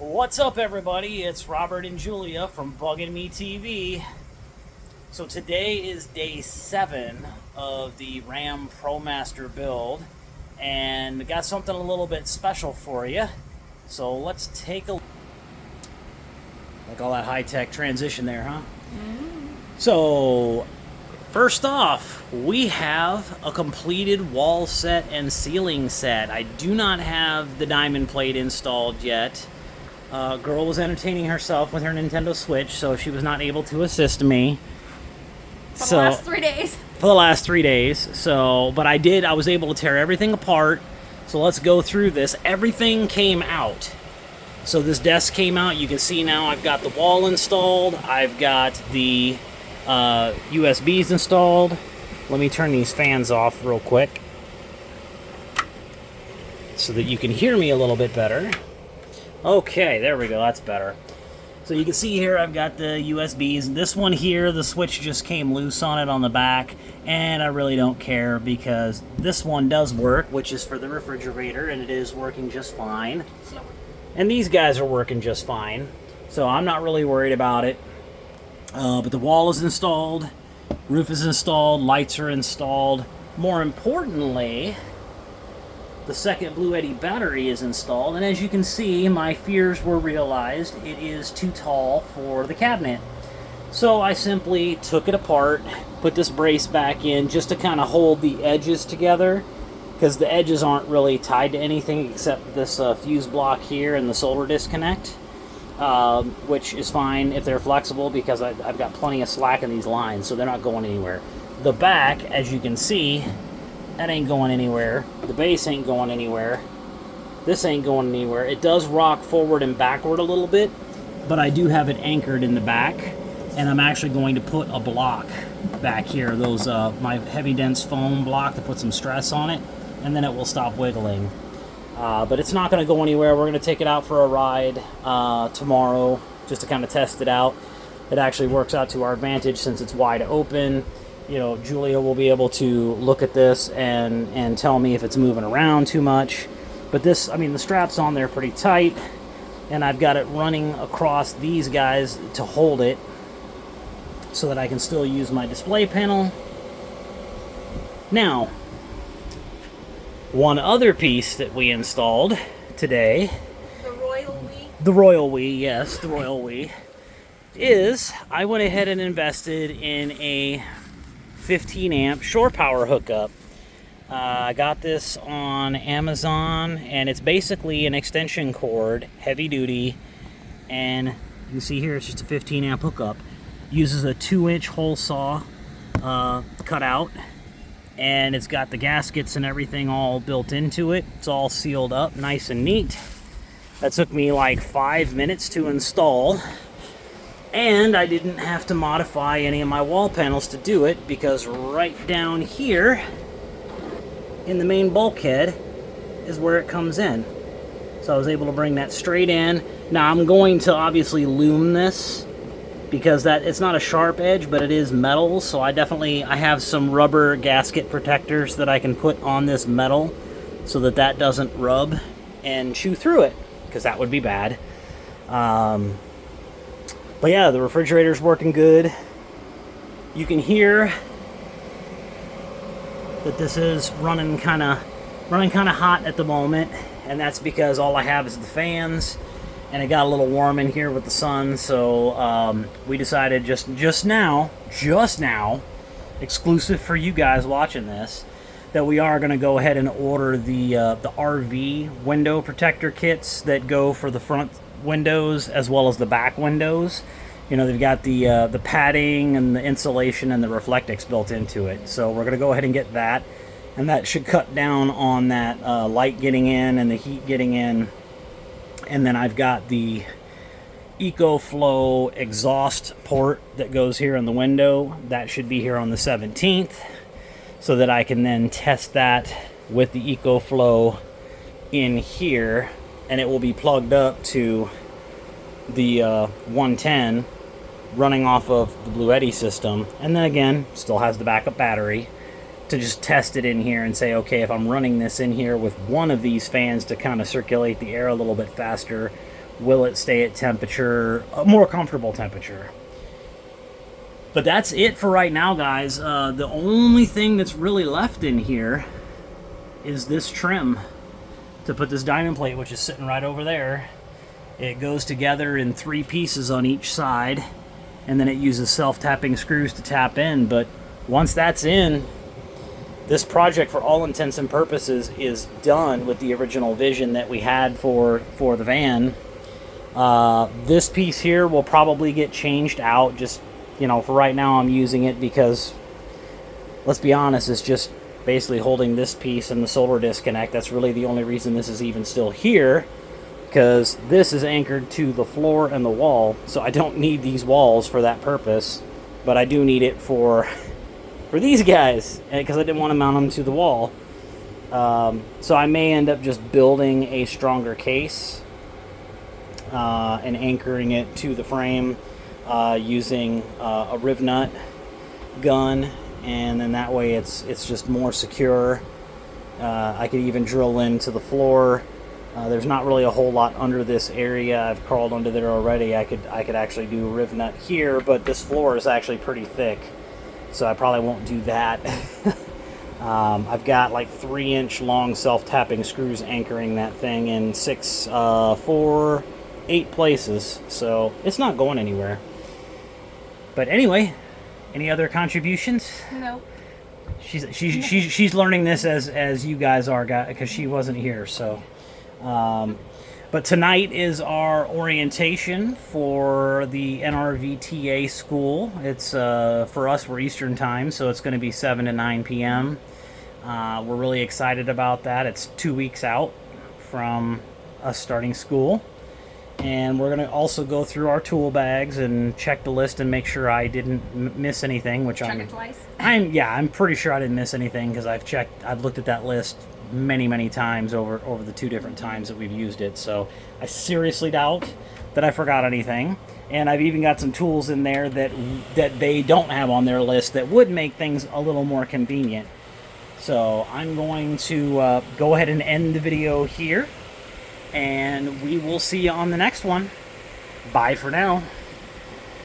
What's up, everybody? It's Robert and Julia from Buggin' Me TV. So today is day 7 of the Ram ProMaster Build, and got something a little bit special for you. So let's take a look. Like all that high-tech transition there, huh? So first off, we have a completed wall set and ceiling set. I do not have the diamond plate installed yet. Girl was entertaining herself with her Nintendo Switch, so she was not able to assist me. For the last 3 days. For the last 3 days. So, but I was able to tear everything apart. So let's go through this. Everything came out. So this desk came out. You can see now I've got the wall installed. I've got the USBs installed. Let me turn these fans off real quick so that you can hear me a little bit better. Okay, there we go, that's better. So you can see here I've got the USBs. This one here, the switch just came loose on it on the back, and I really don't care because this one does work, which is for the refrigerator, and it is working just fine. And these guys are working just fine, so I'm not really worried about it. But the wall is installed, roof is installed, lights are installed. More importantly, the second Blue Eddy battery is installed, and as you can see, my fears were realized. It is too tall for the cabinet. So I simply took it apart, put this brace back in just to kind of hold the edges together, because the edges aren't really tied to anything except this fuse block here and the solder disconnect, which is fine if they're flexible because I've got plenty of slack in these lines, so they're not going anywhere. The back, as you can see, that ain't going anywhere. The base ain't going anywhere. This ain't going anywhere. It does rock forward and backward a little bit, but I do have it anchored in the back, and I'm actually going to put a block back here, those my heavy dense foam block to put some stress on it, and then it will stop wiggling. But it's not going to go anywhere. We're going to take it out for a ride tomorrow just to kind of test it out. It actually works out to our advantage since it's wide open. You know, Julia will be able to look at this and tell me if it's moving around too much. But this, I mean, the strap's on there pretty tight, and I've got it running across these guys to hold it so that I can still use my display panel. Now, one other piece that we installed today, The Royal We. the Royal We, yes, the Royal We, is I went ahead and invested in a 15 amp shore power hookup. I got this on Amazon, and it's basically an extension cord, heavy duty, and you can see here it's just a 15 amp hookup. Uses a 2-inch hole saw cutout, and it's got the gaskets and everything all built into it. It's all sealed up nice and neat. That took me like 5 minutes to install. And I didn't have to modify any of my wall panels to do it, because right down here in the main bulkhead is where it comes in. So I was able to bring that straight in. Now I'm going to obviously loom this because it's not a sharp edge, but it is metal. So I have some rubber gasket protectors that I can put on this metal so that doesn't rub and chew through it, because that would be bad. But yeah, the refrigerator's working good. You can hear that this is running kind of hot at the moment, and that's because all I have is the fans, and it got a little warm in here with the sun. So we decided just now, exclusive for you guys watching this, that we are going to go ahead and order the RV window protector kits that go for the front windows as well as the back windows. You know, they've got the padding and the insulation and the Reflectix built into it. So we're going to go ahead and get that, and that should cut down on that light getting in and the heat getting in. And then I've got the EcoFlow exhaust port that goes here in the window. That should be here on the 17th, so that I can then test that with the EcoFlow in here, and it will be plugged up to the 110 running off of the Blue Eddy system, and then again still has the backup battery to just test it in here and say, okay, if I'm running this in here with one of these fans to kind of circulate the air a little bit faster, will it stay at temperature, a more comfortable temperature. But that's it for right now, guys. The only thing that's really left in here is this trim to put this diamond plate, which is sitting right over there. It goes together in 3 pieces on each side, and then it uses self-tapping screws to tap in. But once that's in, this project, for all intents and purposes, is done with the original vision that we had for the van. This piece here will probably get changed out. Just, you know, for right now I'm using it because, let's be honest, it's just basically holding this piece and the solar disconnect. That's really the only reason this is even still here, because this is anchored to the floor and the wall, so I don't need these walls for that purpose, but I do need it for these guys, because I didn't want to mount them to the wall. So I may end up just building a stronger case and anchoring it to the frame using a riv nut gun, and then that way it's just more secure. I could even drill into the floor. There's not really a whole lot under this area. I've crawled under there already. I could actually do a riv nut here, but this floor is actually pretty thick, so I probably won't do that. I've got like 3-inch long self-tapping screws anchoring that thing in 8 places, so it's not going anywhere. But anyway, any other contributions? No. She's learning this as you guys are, because she wasn't here. So, but tonight is our orientation for the NRVTA school. It's for us, we're Eastern time, so it's going to be 7 to 9 p.m. We're really excited about that. It's 2 weeks out from us starting school. And we're going to also go through our tool bags and check the list and make sure I didn't miss anything, which Check it twice. I'm pretty sure I didn't miss anything, because I've looked at that list many times over the 2 different times that we've used it. So I seriously doubt that I forgot anything. And I've even got some tools in there that they don't have on their list that would make things a little more convenient. So I'm going to go ahead and end the video here, and we will see you on the next one. Bye for now.